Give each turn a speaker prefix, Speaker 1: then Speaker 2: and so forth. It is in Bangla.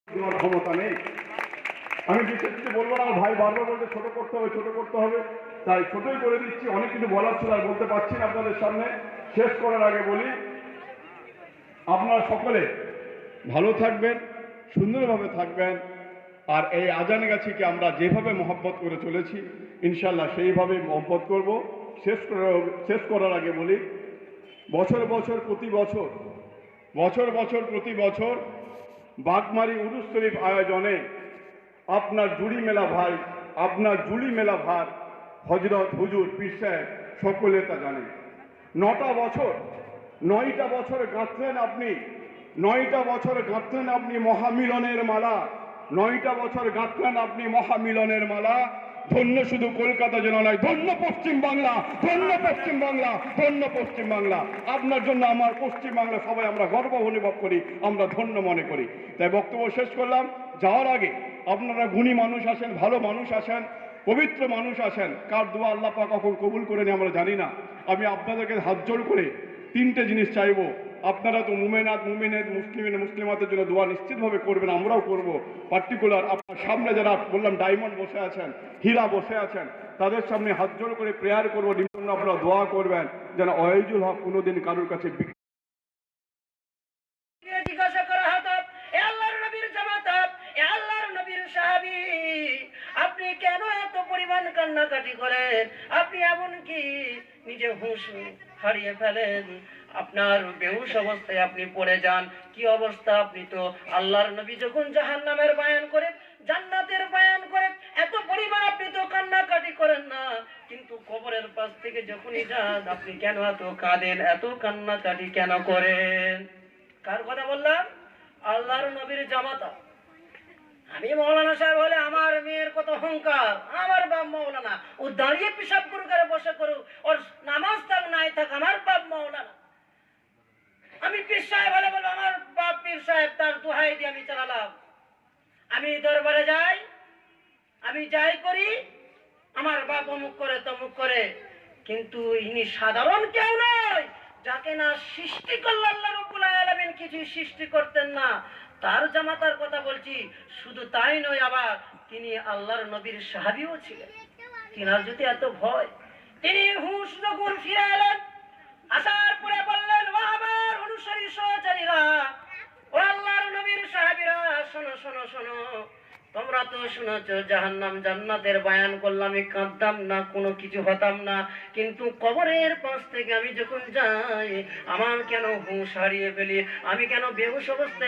Speaker 1: দেওয়ার ক্ষমতা নেই। আমি বিশেষ কিছু বলবো না, আমার ভাই বারবার বলতে ছোট করতে হবে ছোট করতে হবে, তাই ছোটই করে দিচ্ছি। অনেক কিছু বলার ছিল আর বলতে পারছি না আপনাদের সামনে। শেষ করার আগে বলি, আপনারা সকলে ভালো থাকবেন, সুন্দরভাবে থাকবেন। আর এই আজান গাছিকে আমরা যেভাবে মহব্বত করে চলেছি ইনশাল্লাহ সেইভাবেই মহব্বত করব। শেষ করার আগে বলি, বছর বছর প্রতি বছর বাগমারি উরুস শরীফ আয়োজনে আপনার জুড়ি মেলা ভাই, আপনার জুড়ি মেলা ভার হজরত হুজুর পীর সাহেব সকলে তা জানেন। 9টা বছর গাঁথলেন আপনি, 9টা বছর গাঁথলেন আপনি মহামিলনের মালা, 9টা বছর গাঁথলেন আপনি মহামিলনের মালা। ধন্য শুধু কলকাতা জেলা নয়, ধন্য পশ্চিম বাংলা, ধন্য পশ্চিম বাংলা, ধন্য পশ্চিম বাংলা। আপনার জন্য আমার পশ্চিম বাংলা সবাই আমরা গর্ব অনুভব করি, আমরা ধন্য মনে করি। তাই বক্তব্য শেষ করলাম। যাওয়ার আগে আপনারা গুণী মানুষ আছেন, ভালো মানুষ আছেন, পবিত্র মানুষ আছেন, কার দোয়া আল্লাহ পাক কখন কবুল করে নি আমরা জানি না। আমি আপনাদেরকে হাত জোড় করে 3টে জিনিস চাইবো। আপনারা তো মুসলিমাতের জন্য দোয়া নিশ্চিতভাবে করবেন, আমরাও করব। পার্টিকুলার আপনার সামনে যারা বললাম ডায়মন্ড বসে আছেন, হীরা বসে আছেন, তাদের সামনে হাত জোড় করে প্রেয়ার করবো, আপনারা দোয়া করবেন যেন ওয়াইজুল হক কোনোদিন কারোর কাছে
Speaker 2: জিজ্ঞাসা করা হতো, এ আল্লাহর নবীর জামাত, এ আল্লাহর নবীর সাহাবী, আপনি কেন এত পরিমাণ কান্নাকাটি করেন? আপনি এমন কি নিজে হুঁশ হারিয়ে ফেলেন? আপনার বেহুশ অবস্থায় আপনি পড়ে যান। কি অবস্থা? আপনি তো আল্লাহর নবী যখন জাহান্নামের বয়ান করে, জান্নাতের বয়ান করে, এত পরিমাণ আপনি তো কান্নাকাটি করেন না, কিন্তু কবরের পাশ থেকে যখনই যান আপনি কেন এত কাঁদেন, এত কান্নাকাটি কেন করেন? কার কথা বললাম? আল্লাহর নবীর জামাতা। আমি মৌলানা সাহেব হলে আমার মেয়ের কত অহংকার, আমার বাপ মৌলানা, ও দাঁড়িয়ে পেশাব করে বসে করুক, ওর নামাজ থাক নাই থাক, আমার বাপ মৌলানা। আমি পীর সাহেব হলে বলবো আমার বাপ পীর সাহেব, তার দোহাই দিয়ে আমি চালালাম। আমি দরবারে যাই, আমি যাই করি, আমার বাপ অমুক করে তমুক করে, কিন্তু ইনি সাধারণ কেউ নয়, যাকে না সৃষ্টি করলেন আল্লাহ রাব্বুল আলামিন, কিছু সৃষ্টি করতেন না, তার জামাতার কথা বলছি। শুধু তাই নয়, আবার তিনি আল্লাহর নবীর সাহাবীও ছিলেন। তিনার যদি এত ভয়, তিনি হুঁশ যখন ফিরে এলেন, আসার পরে বললেন, ও আমার অনুসারী সহচারীরা, ও আল্লাহর নবীর সাহাবীরা, শোনো শোনো শোনো, তোমরা তো শুনেছ জাহান্নাম জান্নাতের বয়ান করলাম, আমি কাঁদতাম না, কোনো কিছু হতাম না, কিন্তু কবরের পাশ থেকে আমি যখন যাই আমার কেন হুঁশ হারিয়ে ফেলি, আমি কেন বেহুশ অবস্থায়